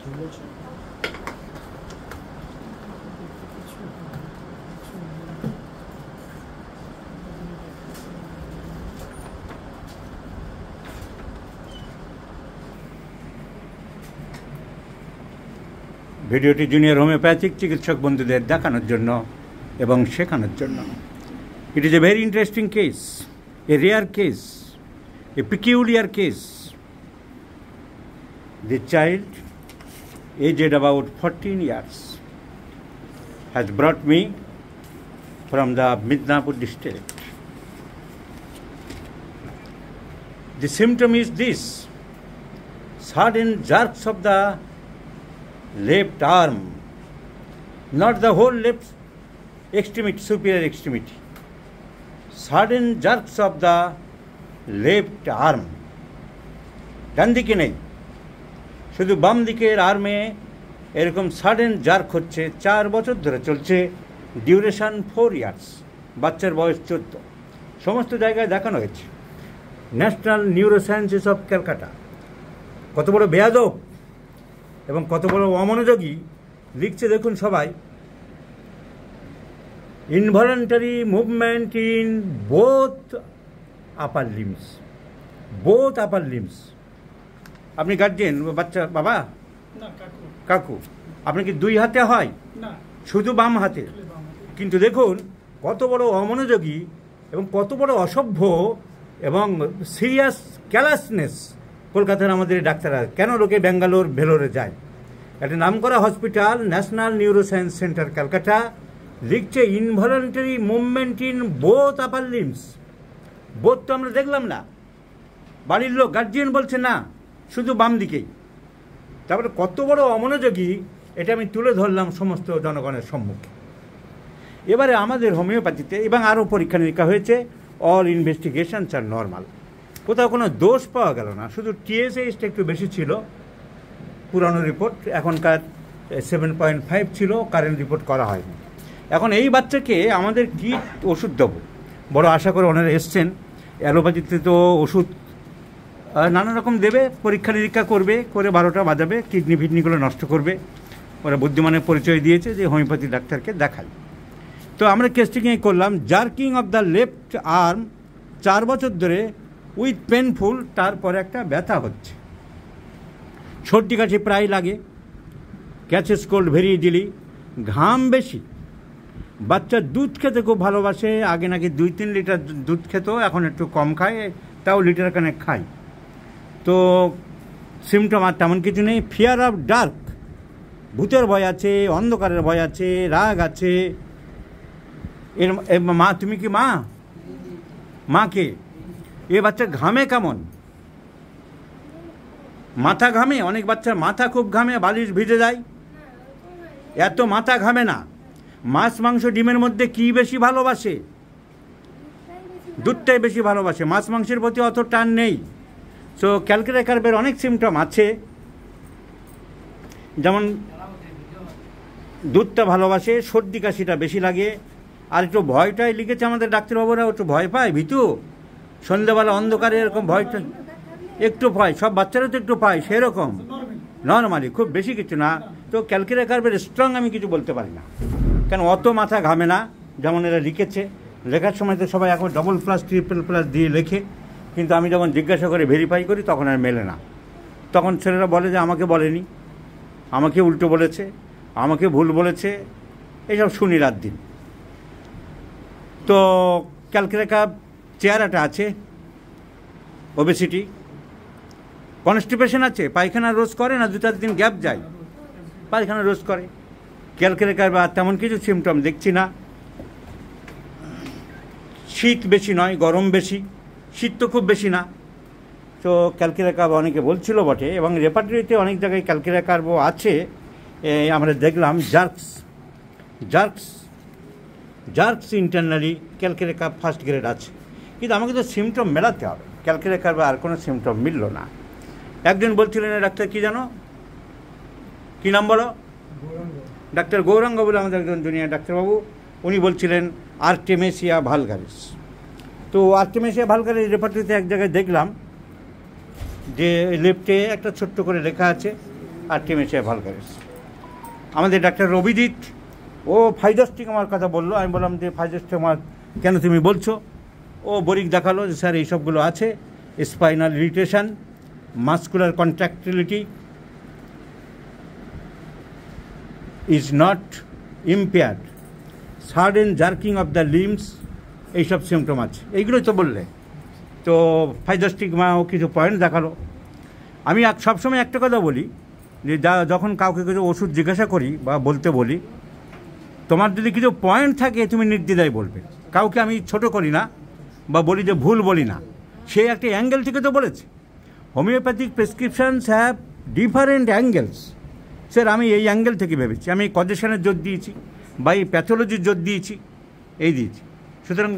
ভিডিওটি junior homeopathic চিকিৎসক বন্ধুদের দেখানোর জন্য এবং শেখানোর জন্য। It is a very interesting case, a rare case, a peculiar case. The child, aged about 14 years, has brought me from the Midnapur district. The symptom is this: sudden jerks of the left arm, not the whole left extremity, superior extremity. Sudden jerks of the left arm. ডান দিকে নেই, শুধু বাম দিকের আর্মে এরকম sudden jerk হচ্ছে। 4 বছর ধরে চলছে, ডিউরেশন 4 ইয়ার্স, বাচ্চার বয়স 14। সমস্ত জায়গায় দেখানো হয়েছে। ন্যাশনাল নিউরোসায়েন্সেস অফ ক্যালকাটা কত বড় বেয়াদব এবং কত বড় অমনোযোগী লিখছে দেখুন সবাই। Involuntary movement in both upper limbs, both upper limbs. আপনি গার্জেন, বাচ্চা বাবা কাকু, আপনি কি 2 হাতে হয়? শুধু বাম হাতে। কিন্তু দেখুন কত বড় অমনোযোগী এবং কত বড় অসভ্য এবং সিরিয়াস ক্যালাসনেস কলকাতার আমাদের ডাক্তাররা। কেন লোকে ব্যাঙ্গালোর ভেলোরে যায়? একটা নামকরা hospital, national neuroscience centre Calcutta, লিখছে involuntary movement in both upper limbs. Both তো আমরা দেখলাম না, বাড়ির লোক গার্জিয়ান বলছে না, শুধু বাম দিকেই। তারপরে কত বড় অমনোযোগী, এটা আমি তুলে ধরলাম সমস্ত জনগণের সম্মুখে। এবারে আমাদের হোমিওপ্যাথিতে এবং আরও পরীক্ষা নিরীক্ষা হয়েছে, অল ইনভেস্টিগেশনস আর নর্মাল, কোথাও কোনো দোষ পাওয়া গেল না। শুধু টিএসএইচটা একটু বেশি ছিল, পুরানো রিপোর্ট, এখনকার 7.5 ছিল, কারেন্ট রিপোর্ট করা হয়নি। এখন এই বাচ্চাকে আমাদের কি ওষুধ দেবো? বড় আশা করে ওনারা এসছেন। অ্যালোপ্যাথিতে তো ওষুধ নানা রকম দেবে, পরীক্ষা নিরীক্ষা করবে, করে 12টা বাজাবে, কিডনি ফিডনিগুলো নষ্ট করবে। ওরা বুদ্ধিমানের পরিচয় দিয়েছে যে হোমিওপ্যাথি ডাক্তারকে দেখাই। তো আমরা কেসটিংয়ে করলাম jerking of the left arm 4 বছর ধরে উইথ পেনফুল, তারপরে একটা ব্যথা হচ্ছে, সর্দি কাশি প্রায় লাগে, ক্যাচেস কোল্ড ভেরি ইজিলি, ঘাম বেশি। বাচ্চা দুধ খেতে খুব ভালোবাসে, আগে নাকি 2-3 লিটার দুধ খেত, এখন একটু কম খায়, তাও লিটার কানেক খায়। তো সিমটম আর তেমন কিছু নেই। ফিয়ার অফ ডার্ক, ভূতের ভয় আছে, অন্ধকারের ভয় আছে, রাগ আছে। এর মা, তুমি কি মা? মাকে এ বাচ্চা ঘামে কেমন? মাথা ঘামে, অনেক বাচ্চার মাথা খুব ঘামে, বালিশ ভিজে যায়। এত মাথা ঘামে না। মাছ মাংস ডিমের মধ্যে কি বেশি ভালোবাসে? দুধটাই বেশি ভালোবাসে, মাছ মাংসের প্রতি অত টান নেই। সো ক্যালকাটা কার্ভের অনেক সিমটম আছে, যেমন দুধটা ভালোবাসে, সর্দি কাশিটা বেশি লাগে, আর একটু ভয়টাই লিখেছে আমাদের ডাক্তারবাবুরা, একটু ভয় পায়, ভীতু। সন্ধ্যাবেলা অন্ধকারে এরকম ভয়টা একটু পায়, সব বাচ্চারা তো একটু পায়, সেরকম নর্মালি, খুব বেশি কিছু না। তো ক্যালকাটা কার্ভের স্ট্রং আমি কিছু বলতে পারি না, কেন অত মাথা ঘামে না, যেমন এরা লিখেছে। লেখার সময় তো সবাই এখন $+, $3++ দিয়ে লেখে, কিন্তু আমি যখন জিজ্ঞাসা করে ভেরিফাই করি তখন আর মেলে না। তখন ছেলেরা বলে যে আমাকে বলেনি, আমাকে উল্টো বলেছে, আমাকে ভুল বলেছে, এইসব শুনি রাত দিন। তো ক্যালকাটা কার্ভ চেহারাটা আছে, ওবেসিটি, কনস্টিপেশন আছে, পায়খানা রোজ করে না, 2-4 দিন গ্যাপ যায়, পায়খানা রোজ করে। ক্যালকাটা কার্ভ আর তেমন কিছু সিমটম দেখছি না। শীত বেশি নয়, গরম বেশি, শীত তো খুব বেশি না। তো ক্যালকাটা কার্ভ অনেকে বলছিল বটে, এবং রেপার্টরিতে অনেক জায়গায় ক্যালকাটা কার্ভও আছে। আমরা দেখলাম jerks internally Calcutta curve first grade আছে, কিন্তু আমাকে তো সিমটম মেলাতে হবে। ক্যালকাটা কার্ভে আর কোনো সিমটম মিলল না। একজন বলছিলেন, ডাক্তার কি জানো, কি নাম বলো? ডাক্তার গৌরাঙ্গ বলে আমাদের একজন জুনিয়র ডাক্তারবাবু, উনি বলছিলেন আর্টেমেসিয়া ভালগারিস। তো আর্টেমেসিয়া ভালগারিস রেপার্টরিতে এক জায়গায় দেখলাম যে লেফটে একটা ছোট্ট করে লেখা আছে আর্টিমেশিয়া ভালগারিস। আমাদের ডাক্তার অভিজিৎ ও ফাইজোস্টিগমার কথা বললো। আমি বললাম যে ফাইজোস্টিগমা কেন তুমি বলছো? ও বরিক দেখালো যে স্যার এইসবগুলো আছে, spinal irritation, muscular contractility is not impaired, sudden jerking of the limbs, এইসব সিমটম আছে। এইগুলোই তো বললে। তো ফাইজোস্টিগমাও কিছু পয়েন্ট দেখালো। আমি সবসময় একটা কথা বলি যে যখন কাউকে কিছু ওষুধ জিজ্ঞাসা করি বা বলতে বলি, তোমার যদি কিছু পয়েন্ট থাকে তুমি নির্দ্বিধায় বলবে। কাউকে আমি ছোট করি না বা বলি যে ভুল বলি না, সে একটা অ্যাঙ্গেল থেকে তো বলেছে। Homeopathic prescriptions have different angles. Sir আমি এই অ্যাঙ্গেল থেকে ভেবেছি, আমি কজেশনের জোর দিয়েছি বা এই প্যাথোলজির জোর দিয়েছি, এই দিয়েছি। সুতরাং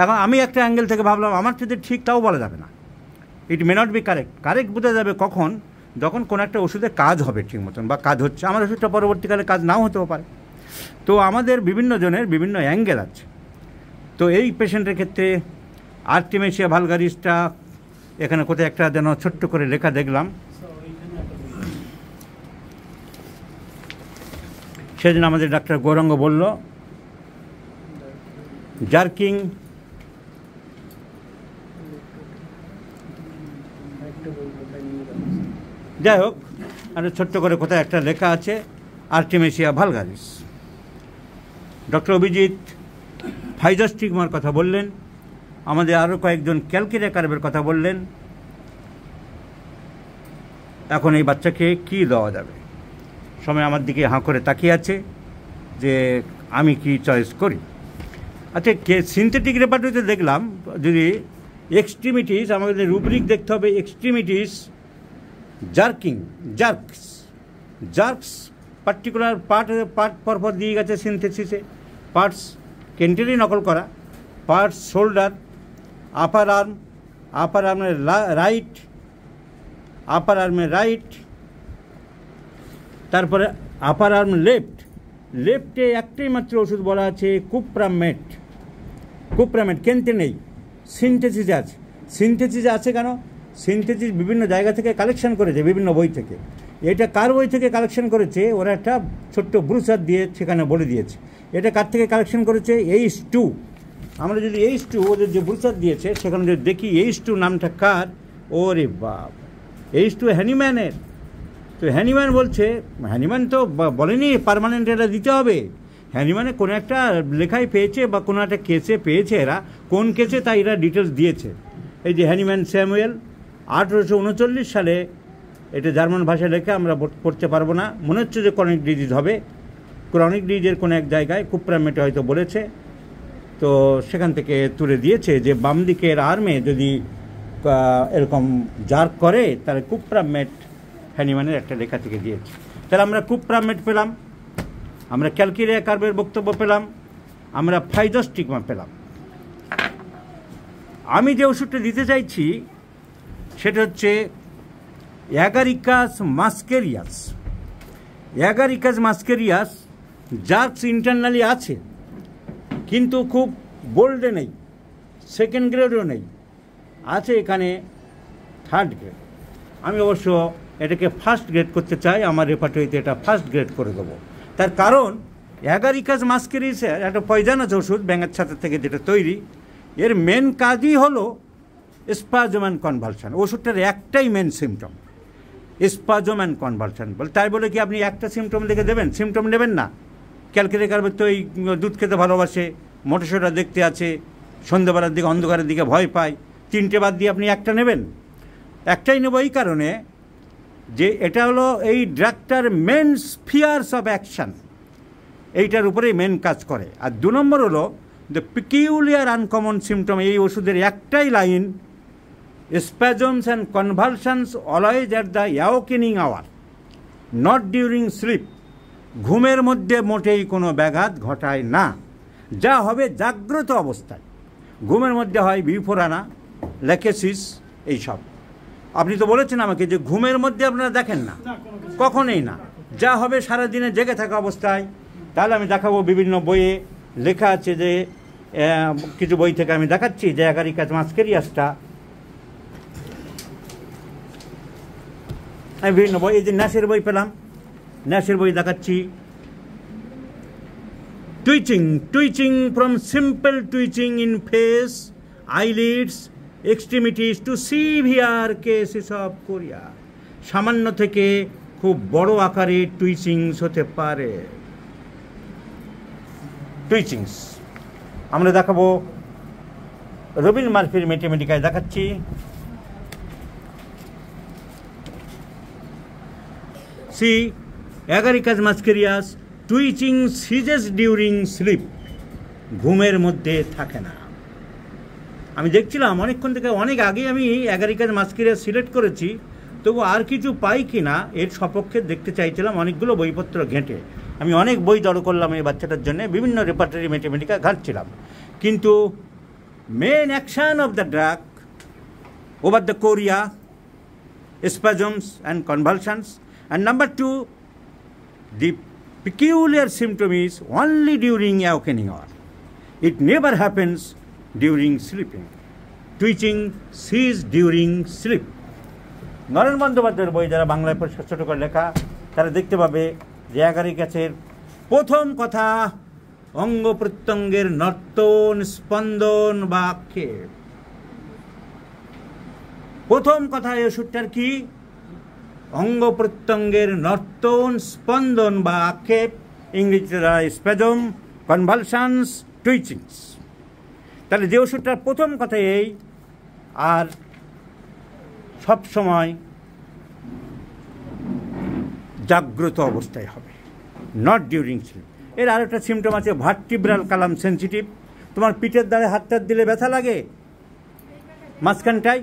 এখন আমি একটা অ্যাঙ্গেল থেকে ভাবলাম, আমার সাথে ঠিক তাও বলা যাবে না। It may not be correct. Correct বোঝা যাবে কখন? যখন কোনো একটা ওষুধে কাজ হবে ঠিক মতন বা কাজ হচ্ছে। আমার ওষুধটা পরবর্তীকালে কাজ নাও হতেও পারে। তো আমাদের বিভিন্ন জনের বিভিন্ন অ্যাঙ্গেল আছে। তো এই পেশেন্টের ক্ষেত্রে আর্টিমেশিয়া ভালগারিসটা এখানে কোথায় একটা যেন ছোট্ট করে লেখা দেখলাম, সেদিন আমাদের ডাক্তার গৌরাঙ্গ বলল জার্কিং, যাই হোক একটা ছোট্ট করে কোথায় একটা লেখা আছে আর্টিমেশিয়া ভালগারিস। ডক্টর অভিজিৎ ফাইজোস্টিগমার কথা বললেন, আমাদের আরও কয়েকজন ক্যালকেরিয়া কার্ভের কথা বললেন। এখন এই বাচ্চাকে কি দেওয়া যাবে? সময় আমার দিকে হাঁ করে তাকিয়ে আছে যে আমি কি চয়েস করি। আচ্ছা, সিনথেটিক রেপার্টরিতে দেখলাম যদি এক্সট্রিমিটিস, আমাদের রুব্রিক দেখতে হবে extremities jerking, jerks particular part পরপর দিয়ে গেছে সিনথেসিসে। পার্টস কেন্টেরই নকল করা, পার্টস শোল্ডার, আপার আর্মের রাইট, আপার আর্মের রাইট, তারপরে আপার আর্ম লেফটে একটাই মাত্র ওষুধ বলা আছে কুপ্রামেট। কেন্তে নেই, সিনথেসিসে আছে। সিনথেসিসে আছে কেন? সিনথেসিস বিভিন্ন জায়গা থেকে কালেকশন করেছে, বিভিন্ন বই থেকে। এটা কার বই থেকে কালেকশন করেছে? ওরা একটা ছোট্ট ব্রুসার দিয়ে সেখানে বলে দিয়েছে। এটা কার থেকে কালেকশন করেছে? H2। আমরা যদি H2 ওদের যে ব্রুসার দিয়েছে সেখানে যদি দেখি H2 নামটা কার, ওরে বাপ, H2 হ্যানিম্যানের। তো হ্যানিম্যান বলছে, হ্যানিম্যান তো বলেনি পার্মানেন্ট এটা দিতে হবে। হ্যানিম্যানে কোনো একটা লেখায় পেয়েছে বা কোনো একটা কেসে পেয়েছে, এরা কোন কেসে তাই এরা ডিটেলস দিয়েছে। এই যে হ্যানিম্যান স্যামুয়েল 1839 সালে, এটা জার্মান ভাষায় লেখা, আমরা পড়তে পারবো না। মনে হচ্ছে যে ক্রনিক ডিজিজ হবে, ক্রনিক ডিজিজের কোনো এক জায়গায় কুপ্রামেটে হয়তো বলেছে। তো সেখান থেকে তুলে দিয়েছে যে বাম দিকের আর্মে যদি এরকম জার্ক করে তাহলে কুপ্রামেট হ্যানিম্যানের একটা লেখা থেকে দিয়েছে। তাহলে আমরা কুপ্রামেট পেলাম, আমরা ক্যালকেরিয়া কার্ভের বক্তব্য পেলাম, আমরা ফাইজোস্টিগমা পেলাম। আমি যে ওষুধটা দিতে চাইছি সেটা হচ্ছে অ্যাগারিকাস মাস্কেরিয়াস। জার্কস ইন্টারনালি আছে কিন্তু খুব বোল্ডে নেই, সেকেন্ড গ্রেডও নেই, আছে এখানে থার্ড গ্রেড। আমি অবশ্য এটাকে ফার্স্ট গ্রেড করতে চাই, আমার রেপার্টরিতে এটা ফার্স্ট গ্রেড করে দেবো। তার কারণ অ্যাগারিকাস মাস্কেরিয়াসের একটা পয়জানাস ওষুধ ব্যাঙের ছাতা থেকে যেটা তৈরি, এর মেন কাজই হলো স্পাজম অ্যান্ড কনভালশন। ওষুধটার একটাই main symptom spasm and convulsion. তাই বলে কি আপনি একটা সিমটম দেখে দেবেন? সিমটম নেবেন না। ক্যালকেরিয়া কার্ভের তো এই দুধ খেতে ভালোবাসে, মোটরসাইকেল দেখতে আছে, সন্ধ্যেবেলার দিকে অন্ধকারের দিকে ভয় পায়, তিনটে বাদ দিয়ে আপনি একটা নেবেন? একটাই নেব এই কারণে যে এটা হলো এই ড্রাগটার মেন স্ফিয়ার্স অফ অ্যাকশান, এইটার উপরেই মেন কাজ করে। আর 2 নম্বর হলো দ্য পিকিউলিয়ার আনকমন সিমটম। এই ওষুধের একটাই line, spasms and convulsions always at the awakening hour, not during sleep. ঘুমের মধ্যে মোটেই কোনো ব্যাঘাত ঘটায় না, যা হবে জাগ্রত অবস্থায়। ঘুমের মধ্যে হয় বিফোরানা, ল্যাকেসিস, এইসব। আপনি তো বলেছেন আমাকে যে ঘুমের মধ্যে আপনারা দেখেন না, কখনোই না, যা হবে সারাদিনে জেগে থাকা অবস্থায়। তাহলে আমি দেখাবো, বিভিন্ন বইয়ে লেখা আছে যে কিছু বই থেকে আমি দেখাচ্ছি যে অ্যাগারিকাস মাস্কেরিয়াসটা আমি বিভিন্ন বই, এই যে ন্যাসের বই পেলাম, ন্যাসের বই দেখাচ্ছি। Twitching from simple twitching in face, eyelids, extremities to severe cases of chorea. সামান্য থেকে খুব বড় আকারে টুইচিংস হতে পারে। টুইচিংস আমরা দেখাবো রবিন মার্ফির ম্যাথমেটিকায় দেখাচ্ছি। C agaricus মাস্কেরিয়াস twitching সিজেস during sleep, ঘুমের মধ্যে থাকে না। আমি দেখছিলাম অনেকক্ষণ থেকে, অনেক আগে আমি অ্যাগারিকাস মাস্কেরিয়াস সিলেক্ট করেছি, তবু আর কিছু পাই কি না এর সপক্ষে দেখতে চাইছিলাম অনেকগুলো বইপত্র ঘেঁটে। আমি অনেক বই জড়ো করলাম এই বাচ্চাটার জন্য, বিভিন্ন রেপার্টরি ম্যাথমেটিকা ঘাঁটছিলাম, কিন্তু main action of the drug over the chorea, spasms and convulsions, and number 2, the peculiar symptom is only during awakening hour. It never happens during sleeping. Twitching ceases during sleep. Naren বন্দ্যোপাধ্যায়ের বই যারা বাংলায় পরিষ্কার ছোট করে লেখা তারা দেখতে পাবে যে অ্যাগারিকাসের প্রথম কথা অঙ্গ প্রত্যঙ্গের নর্তন, স্পন্দন বা আক্ষেপ। প্রথম কথা এই ওষুধটার কি? অঙ্গ প্রত্যঙ্গের নর্তন, স্পন্দন বা আক্ষেপ, ইংরেজিতে স্প্যাজম, কনভালশনস, টুইচিংস। তাহলে যে ওষুধটার প্রথম কথা এই, আর সব সময় জাগ্রত অবস্থায় হবে, নট ডিউরিং স্লিপ। এর আর একটা সিমটম আছে ভার্টিব্রাল কালাম সেন্সিটিভ। তোমার পিঠের দ্বারে হাতটা দিলে ব্যথা লাগে মাঝখানটায়,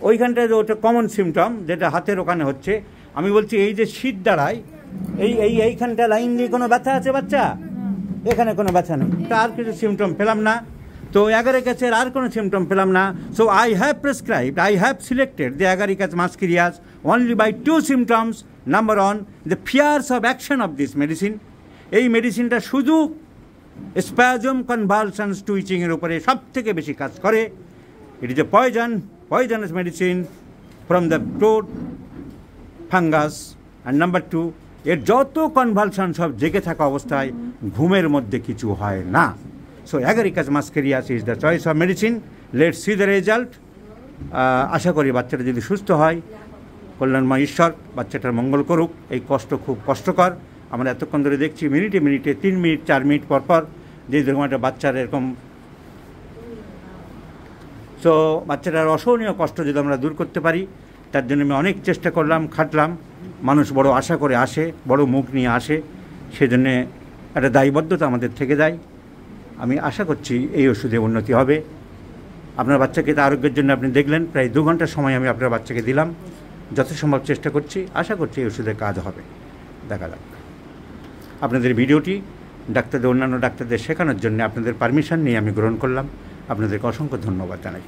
ওইখানটায় ওটা কমন সিমটম যেটা হাতের ওখানে হচ্ছে। আমি বলছি এই যে শীত দাঁড়ায়, এইখানটা লাইন দিয়ে কোনো ব্যথা আছে বাচ্চা? এখানে কোনো ব্যথা নেই, তা আর কিছু সিমটম পেলাম না। তো অ্যাগারিকাসের আর কোনো সিমটম পেলাম না। So I have selected the agaricus muscarius only by 2 symptoms. Number 1, the fears of action of this medicine. এই মেডিসিনটা শুধু স্প্যাজম, কনভালশনস, টুইচিংয়ের উপরে সব থেকে বেশি কাজ করে। It is a poisonous medicine from the throat fungus. and number 2, এর যত কনভালশন সব জেগে থাকা অবস্থায়, ঘুমের মধ্যে কিছু হয় না। So agaricus muscarius is the choice of medicine. Let's see the result. আশা করি বাচ্চাটা যদি সুস্থ হয়, কল্যাণময় ঈশ্বর বাচ্চাটার মঙ্গল করুক। এই কষ্ট খুব কষ্টকর। আমরা এতক্ষণ ধরে দেখছি মিনিটে 3 মিনিট 4 মিনিট পর যে ধরুন একটা বাচ্চার এরকম, সো বাচ্চাটার অসহনীয় কষ্ট যদি আমরা দূর করতে পারি, তার জন্য আমি অনেক চেষ্টা করলাম, খাটলাম। মানুষ বড় আশা করে আসে, বড় মুখ নিয়ে আসে, সেজন্যে একটা দায়বদ্ধতা আমাদের থেকে যায়। আমি আশা করছি এই ওষুধে উন্নতি হবে। আপনার বাচ্চাকে তো আরোগ্যের জন্য আপনি দেখলেন প্রায় 2 ঘন্টার সময় আমি আপনার বাচ্চাকে দিলাম। যথাসম্ভব চেষ্টা করছি, আশা করছি এই ওষুধের কাজ হবে। দেখা যাক। আপনাদের ভিডিওটি ডাক্তারদের, অন্যান্য ডাক্তারদের শেখানোর জন্য আপনাদের পারমিশন নিয়ে আমি গ্রহণ করলাম। আপনাদেরকে অসংখ্য ধন্যবাদ জানাই।